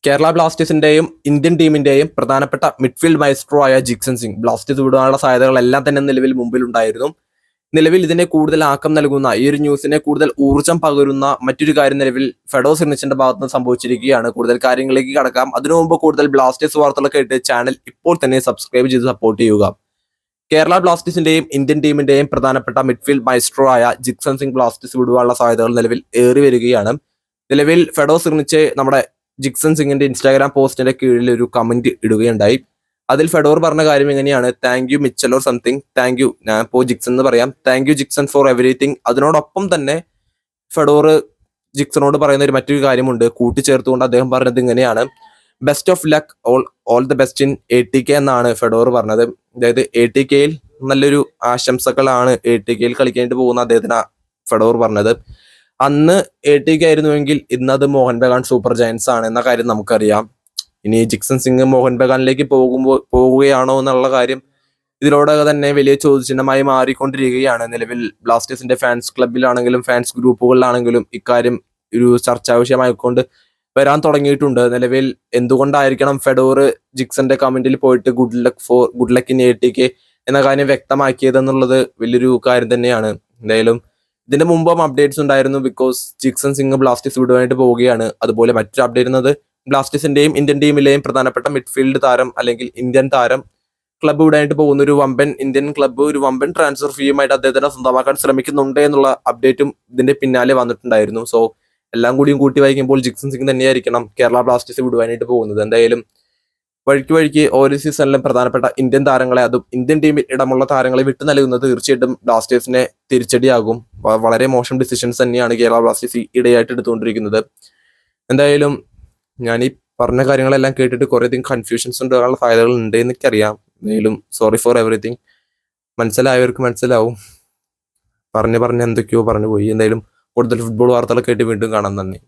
Kerala ബ്ലാസ്റ്റേഴ്സിന്റെയും Indian ടീമിന്റെയും പ്രധാനപ്പെട്ട midfield Maestro ആയ Jickson Singh Blasters വിടാനുള്ള സാധ്യതകളെല്ലാം തന്നെ നിലവിൽ മുമ്പിലുണ്ടായിരുന്നു. നിലവിൽ ഇതിനെ കൂടുതൽ ആക്കം നൽകുന്ന ഈ ഒരു ന്യൂസിനെ കൂടുതൽ ഊർജ്ജം പകരുന്ന മറ്റൊരു കാര്യം നിലവിൽ ഫെഡോ സിർണിച്ചിന്റെ ഭാഗത്ത് നിന്ന് സംഭവിച്ചിരിക്കുകയാണ്. കൂടുതൽ കാര്യങ്ങളിലേക്ക് കടക്കാം. അതിനു മുമ്പ് കൂടുതൽ ബ്ലാസ്റ്റേഴ്സ് വാർത്തകളൊക്കെ ആയിട്ട് ചാനൽ ഇപ്പോൾ തന്നെ സബ്സ്ക്രൈബ് ചെയ്ത് സപ്പോർട്ട് ചെയ്യുക. കേരള ബ്ലാസ്റ്റേഴ്സിന്റെയും ഇന്ത്യൻ ടീമിന്റെയും പ്രധാനപ്പെട്ട മിഡ്ഫീൽഡ് മൈസ്ട്രോ ആയ ജിക്സൺ സിംഗ് ബ്ലാസ്റ്റേഴ്സ് വിടുവാനുള്ള സാധ്യതകൾ നിലവിൽ ഏറി വരികയാണ്. നിലവിൽ ഫെഡോ സിർണിച്ച് നമ്മുടെ ജിക്സൺ സിംഗിന്റെ ഇൻസ്റ്റാഗ്രാം പോസ്റ്റിന്റെ കീഴിൽ ഒരു കമന്റ് ഇടുകയുണ്ടായി. അതിൽ ഫെഡോർ പറഞ്ഞ കാര്യം എങ്ങനെയാണ്, thank you Mitchell or something, thank you, ഞാൻ ഇപ്പോൾ ജിക്സൺ എന്ന് പറയാം, thank you Jickson four everything. അതിനോടൊപ്പം തന്നെ ഫെഡോർ ജിക്സണോട് പറയുന്ന ഒരു മറ്റൊരു കാര്യമുണ്ട്, കൂട്ടിച്ചേർത്തുകൊണ്ട് അദ്ദേഹം പറഞ്ഞത് ഇങ്ങനെയാണ്, best of luck, all the best in ATK എന്നാണ് ഫെഡോർ പറഞ്ഞത്. അതായത് ATKയിൽ നല്ലൊരു ആശംസകളാണ് ATKയിൽ കളിക്കാനായിട്ട് പോകുന്ന അദ്ദേഹത്തിന് ഫെഡോർ പറഞ്ഞത്. അന്ന് ATK ആയിരുന്നുവെങ്കിൽ ഇന്ന് അത് മോഹൻ ബഗാൻ സൂപ്പർ ജയൻസ് ആണ് എന്ന കാര്യം നമുക്കറിയാം. ഇനി ജിക്സൺ സിംഗ് മോഹൻ ബഗാനിലേക്ക് പോവുകയാണോ എന്നുള്ള കാര്യം ഇതിലൂടെ തന്നെ വലിയ ചോദ്യചിഹ്നമായി മാറിക്കൊണ്ടിരിക്കുകയാണ്. നിലവിൽ ബ്ലാസ്റ്റേഴ്സിന്റെ ഫാൻസ് ക്ലബിലാണെങ്കിലും ഫാൻസ് ഗ്രൂപ്പുകളിലാണെങ്കിലും ഇക്കാര്യം ഒരു ചർച്ചാ വിഷയമായിക്കൊണ്ട് വരാൻ തുടങ്ങിയിട്ടുണ്ട്. നിലവിൽ എന്തുകൊണ്ടായിരിക്കണം ഫെഡോർ ജിക്സന്റെ കമന്റിൽ പോയിട്ട് ഗുഡ് ലക്ക് ഇൻ ATK എന്ന കാര്യം വ്യക്തമാക്കിയത് എന്നുള്ളത് വലിയൊരു കാര്യം തന്നെയാണ്. എന്തായാലും ഇതിന്റെ മുമ്പും അപ്ഡേറ്റ്സ് ഉണ്ടായിരുന്നു, ബിക്കോസ് ജിക്സൺ സിംഗ് ബ്ലാസ്റ്റേഴ്സ് വിടുവാനായിട്ട് പോവുകയാണ്. അതുപോലെ മറ്റൊരു അപ്ഡേറ്റ് എന്നത് ബ്ലാസ്റ്റേഴ്സിന്റെയും ഇന്ത്യൻ ടീമിലെയും പ്രധാനപ്പെട്ട മിഡ്ഫീൽഡ് താരം അല്ലെങ്കിൽ ഇന്ത്യൻ താരം ക്ലബ്ബ് വിടാനായിട്ട് പോകുന്ന ഒരു വമ്പൻ ഇന്ത്യൻ ക്ലബ്ബ് ഒരു വമ്പൻ ട്രാൻസ്ഫർ ഫീയുമായിട്ട് അദ്ദേഹത്തിനെ സ്വന്തമാക്കാൻ ശ്രമിക്കുന്നുണ്ട് എന്നുള്ള അപ്ഡേറ്റും ഇതിന്റെ പിന്നാലെ വന്നിട്ടുണ്ടായിരുന്നു. സോ എല്ലാം കൂടിയും കൂട്ടി വായിക്കുമ്പോൾ ജിക്സൺ സിംഗ് തന്നെയായിരിക്കണം കേരള ബ്ലാസ്റ്റേഴ്സ് വിടുവാനായിട്ട് പോകുന്നത്. എന്തായാലും വഴിക്ക് ഓരോ സീസണിലും പ്രധാനപ്പെട്ട ഇന്ത്യൻ താരങ്ങളെ, അതും ഇന്ത്യൻ ടീമിൽ ഇടമുള്ള താരങ്ങളെ വിട്ടു നൽകുന്നത് തീർച്ചയായിട്ടും ബ്ലാസ്റ്റേഴ്സിനെ തിരിച്ചടിയാകും. വളരെ മോശം ഡിസിഷൻസ് തന്നെയാണ് കേരള ബ്ലാസ്റ്റേഴ്സ് ഇടയായിട്ട് എടുത്തുകൊണ്ടിരിക്കുന്നത്. എന്തായാലും ഞാൻ ഈ പറഞ്ഞ കാര്യങ്ങളെല്ലാം കേട്ടിട്ട് കുറേയധികം കൺഫ്യൂഷൻസ് ഉണ്ടാകാനുള്ള സാധ്യതകൾ ഉണ്ട് എനിക്കറിയാം. എന്തായാലും സോറി ഫോർ എവറിത്തിങ്. മനസ്സിലായവർക്ക് മനസ്സിലാവും. പറഞ്ഞ് എന്തൊക്കെയോ പറഞ്ഞു പോയി. എന്തായാലും കൂടുതൽ ഫുട്ബോൾ വാർത്തകളൊക്കെ ആയിട്ട് വീണ്ടും കാണാൻ. നന്ദി.